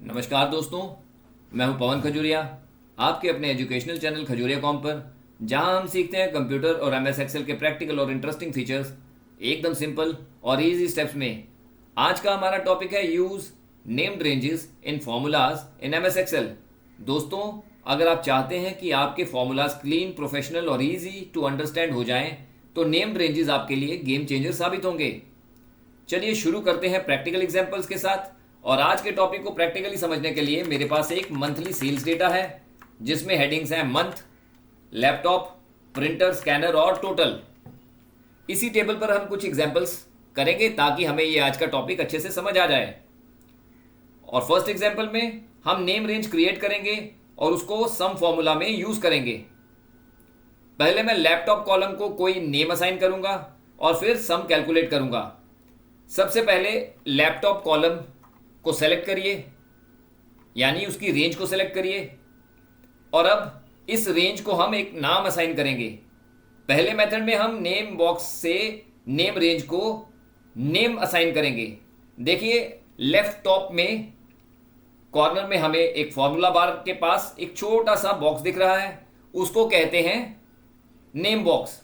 नमस्कार दोस्तों, मैं हूं पवन खजूरिया, आपके अपने एजुकेशनल चैनल खजूरिया कॉम पर, जहां हम सीखते हैं कंप्यूटर और एमएस एक्सेल के प्रैक्टिकल और इंटरेस्टिंग फीचर्स एकदम सिंपल और इजी स्टेप्स में। आज का हमारा टॉपिक है use named ranges in formulas in MS Excel. दोस्तों, अगर आप चाहते हैं कि आपके फॉर्मूलाज क्लीन, प्रोफेशनल और इजी टू अंडरस्टैंड हो जाएं, तो नेम्ड रेंजेस आपके लिए गेम चेंजर साबित होंगे। चलिए शुरू करते हैं प्रैक्टिकल एग्जांपल्स के साथ। और आज के टॉपिक को प्रैक्टिकली समझने के लिए मेरे पास एक मंथली सेल्स डेटा है, जिसमें हेडिंग्स हैं मंथ, लैपटॉप, प्रिंटर, स्कैनर और टोटल। इसी टेबल पर हम कुछ एग्जांपल्स करेंगे ताकि हमें ये आज का टॉपिक अच्छे से समझ आ जाए। और फर्स्ट एग्जांपल में हम नेम रेंज क्रिएट करेंगे और उसको सम फॉर्मूला में यूज करेंगे। पहले मैं लैपटॉप कॉलम को कोई नेम असाइन करूंगा और फिर सम कैलकुलेट करूंगा। सबसे पहले लैपटॉप कॉलम को सेलेक्ट करिए, यानी उसकी रेंज को सेलेक्ट करिए। और अब इस रेंज को हम एक नाम असाइन करेंगे। पहले मेथड में हम नेम बॉक्स से नेम रेंज को नेम असाइन करेंगे। देखिए लेफ्ट टॉप में कॉर्नर में हमें एक फॉर्मूला बार के पास एक छोटा सा बॉक्स दिख रहा है, उसको कहते हैं नेम बॉक्स।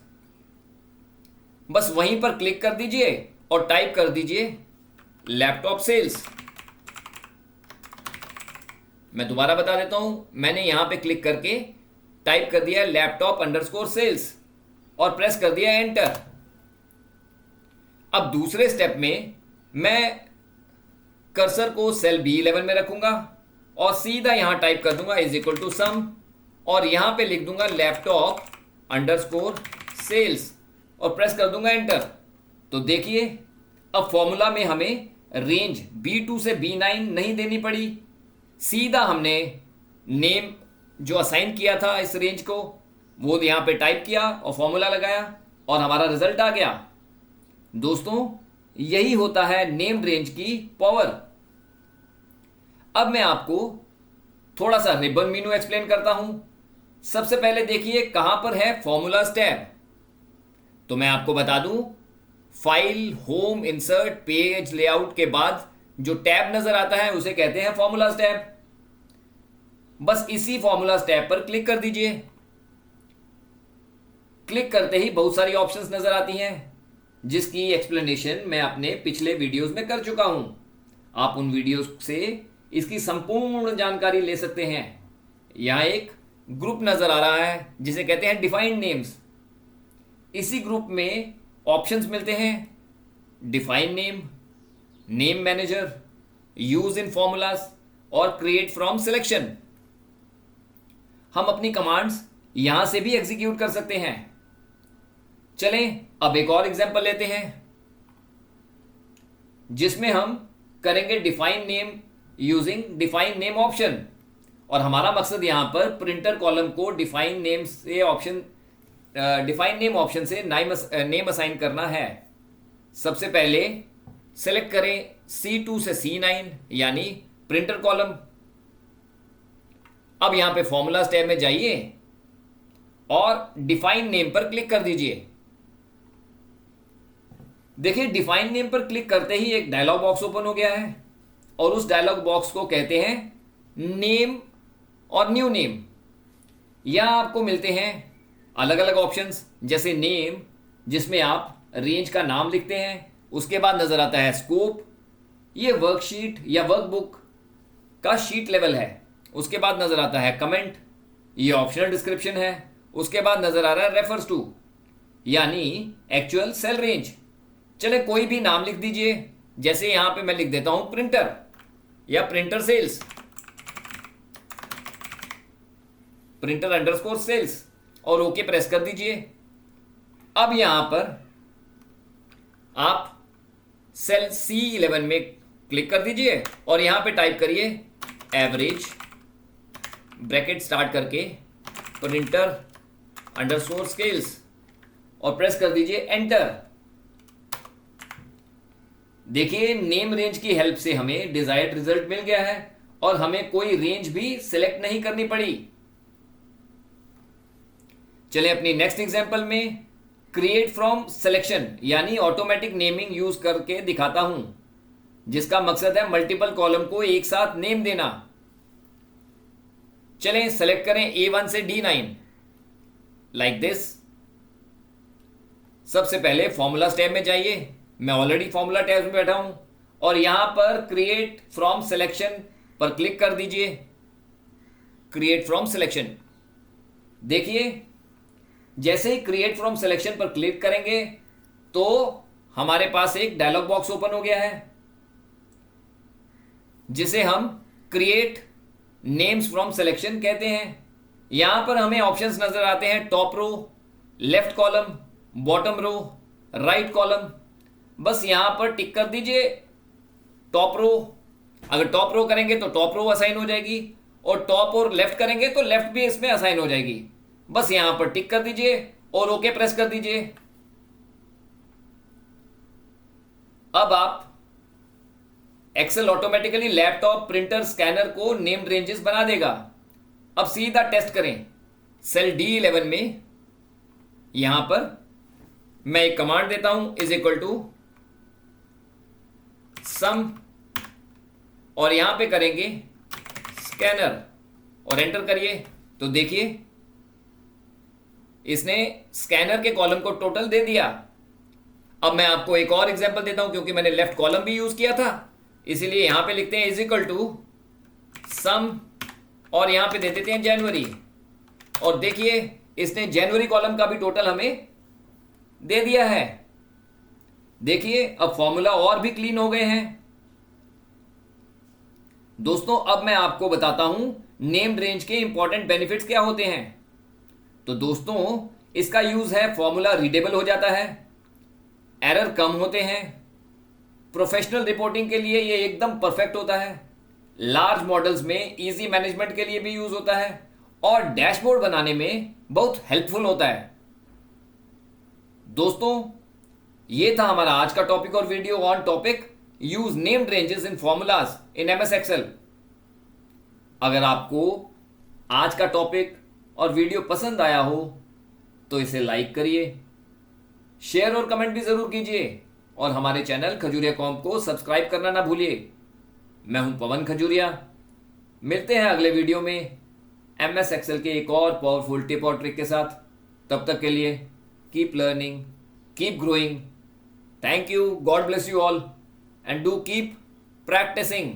बस वहीं पर क्लिक कर दीजिए और टाइप कर दीजिए लैपटॉप सेल्स। मैं दोबारा बता देता हूं, मैंने यहां पे क्लिक करके टाइप कर दिया लैपटॉप अंडरस्कोर सेल्स और प्रेस कर दिया एंटर। अब दूसरे स्टेप में मैं कर्सर को सेल B11 में रखूंगा और सीधा यहां टाइप कर दूंगा इज इक्वल टू सम और यहां पे लिख दूंगा लैपटॉप अंडरस्कोर सेल्स और प्रेस कर दूंगा एंटर। तो देखिए अब फॉर्मूला में हमें रेंज B2 से B9 नहीं देनी पड़ी, सीधा हमने नेम जो असाइन किया था इस रेंज को वो यहां पे टाइप किया और फॉर्मूला लगाया और हमारा रिजल्ट आ गया। दोस्तों, यही होता है नेम्ड रेंज की पावर। अब मैं आपको थोड़ा सा रिबन मेनू एक्सप्लेन करता हूं। सबसे पहले देखिए कहां पर है फॉर्मूलाज टैब। तो मैं आपको बता दूं, file, home, insert, page layout के बाद जो टैब नजर आता है उसे कहते हैं फॉर्मूलाज टैब। बस इसी फॉर्मूलाज टैब पर क्लिक कर दीजिए। क्लिक करते ही बहुत सारी ऑप्शंस नजर आती हैं, जिसकी एक्सप्लेनेशन मैं अपने पिछले वीडियोस में कर चुका हूं। आप उन वीडियोस से इसकी संपूर्ण जानकारी ले सकते हैं। यहां एक ग्रुप नजर आ रहा है जिसे कहते हैं डिफाइंड नेम्स। इसी ग्रुप में ऑप्शंस मिलते हैं define name, name manager, use in formulas और क्रिएट फ्रॉम सिलेक्शन। हम अपनी कमांड्स यहां से भी एग्जीक्यूट कर सकते हैं। चलें अब एक और एग्जांपल लेते हैं, जिसमें हम करेंगे define name using define name option. और हमारा मकसद यहां पर प्रिंटर कॉलम को डिफाइन नेम से नेम असाइन करना है। सबसे पहले सेलेक्ट करें C2 से C9 यानी प्रिंटर कॉलम। अब यहां पे फॉर्मूलाज टैब में जाइए और डिफाइन नेम पर क्लिक कर दीजिए। देखिए डिफाइन नेम पर क्लिक करते ही एक डायलॉग बॉक्स ओपन हो गया है और उस डायलॉग बॉक्स को कहते हैं नेम और न्यू नेम। यहां आपको मिलते हैं अलग अलग ऑप्शंस, जैसे नेम जिसमें आप रेंज का नाम लिखते हैं, उसके बाद नजर आता है स्कोप, ये वर्कशीट या वर्कबुक का शीट लेवल है। उसके बाद नजर आता है कमेंट, ये ऑप्शनल डिस्क्रिप्शन है। उसके बाद नजर आ रहा है रेफर्स टू यानी एक्चुअल सेल रेंज। चले कोई भी नाम लिख दीजिए, जैसे यहां पे मैं लिख देता हूं प्रिंटर या printer sales, printer underscore sales और ओके प्रेस कर दीजिए। अब यहां पर आप सेल C11 में क्लिक कर दीजिए और यहां पे टाइप करिए एवरेज ब्रैकेट स्टार्ट करके प्रिंटर अंडरस्कोर स्केल्स और प्रेस कर दीजिए एंटर। देखिए नेम रेंज की हेल्प से हमें डिजायर्ड रिजल्ट मिल गया है और हमें कोई रेंज भी सिलेक्ट नहीं करनी पड़ी। चले अपनी नेक्स्ट एग्जांपल में क्रिएट फ्रॉम सिलेक्शन यानी ऑटोमेटिक नेमिंग यूज करके दिखाता हूं। जिसका मकसद है मल्टीपल कॉलम को एक साथ नेम देना। चलें सेलेक्ट करें A1 से D9 लाइक दिस। सबसे पहले फॉर्मूला टैब में जाइए, मैं ऑलरेडी फॉर्मूला टैब में बैठा हूं, और यहां पर क्रिएट फ्रॉम सिलेक्शन पर क्लिक कर दीजिए। क्रिएट फ्रॉम सिलेक्शन, देखिए जैसे ही क्रिएट फ्रॉम सिलेक्शन पर क्लिक करेंगे तो हमारे पास एक डायलॉग बॉक्स ओपन हो गया है, जिसे हम क्रिएट नेम्स फ्रॉम सिलेक्शन कहते हैं। यहां पर हमें ऑप्शंस नजर आते हैं, top row, left column, bottom row, right column. बस यहां पर टिक कर दीजिए टॉप रो। अगर टॉप रो करेंगे तो टॉप रो असाइन हो जाएगी, और टॉप और लेफ्ट करेंगे तो लेफ्ट भी इसमें असाइन हो जाएगी। बस यहां पर टिक कर दीजिए और ओके प्रेस कर दीजिए। अब आप Excel automatically laptop, printer, scanner को नेम्ड रेंजेस बना देगा। अब सीधा टेस्ट करें। सेल D11 में यहां पर मैं एक कमांड देता हूं, इज इक्वल टू सम, और यहां पे करेंगे स्कैनर और एंटर करिए। तो देखिए इसने स्कैनर के कॉलम को टोटल दे दिया। अब मैं आपको एक और एग्जांपल देता हूं, क्योंकि मैंने लेफ्ट कॉलम भी यूज किया था, इसीलिए यहां पे लिखते हैं इज इक्वल टू सम, और यहां पे दे देते हैं जनवरी। और देखिए इसने जनवरी कॉलम का भी टोटल हमें दे दिया है। देखिए अब फॉर्मूला और भी क्लीन हो गए हैं। दोस्तों अब मैं आपको बताता हूं नेम्ड रेंज के इंपॉर्टेंट बेनिफिट्स क्या होते हैं। तो दोस्तों इसका यूज है, फॉर्मूला रीडेबल हो जाता है, एरर कम होते हैं, प्रोफेशनल रिपोर्टिंग के लिए ये एकदम परफेक्ट होता है, लार्ज मॉडल्स में इजी मैनेजमेंट के लिए भी यूज होता है, और डैशबोर्ड बनाने में बहुत हेल्पफुल होता है। दोस्तों ये था हमारा आज का टॉपिक और video on topic use named ranges in formulas in MS Excel. अगर आपको आज का टॉपिक और वीडियो पसंद आया हो तो इसे लाइक करिए, शेयर और कमेंट भी जरूर कीजिए, और हमारे चैनल खजूरिया कॉम्प को सब्सक्राइब करना ना भूलिए। मैं हूं पवन खजूरिया, मिलते हैं अगले वीडियो में MS एक्सेल के एक और पावरफुल टिप और ट्रिक के साथ। तब तक के लिए keep learning, keep growing. Thank you, God bless you all, and do keep practicing.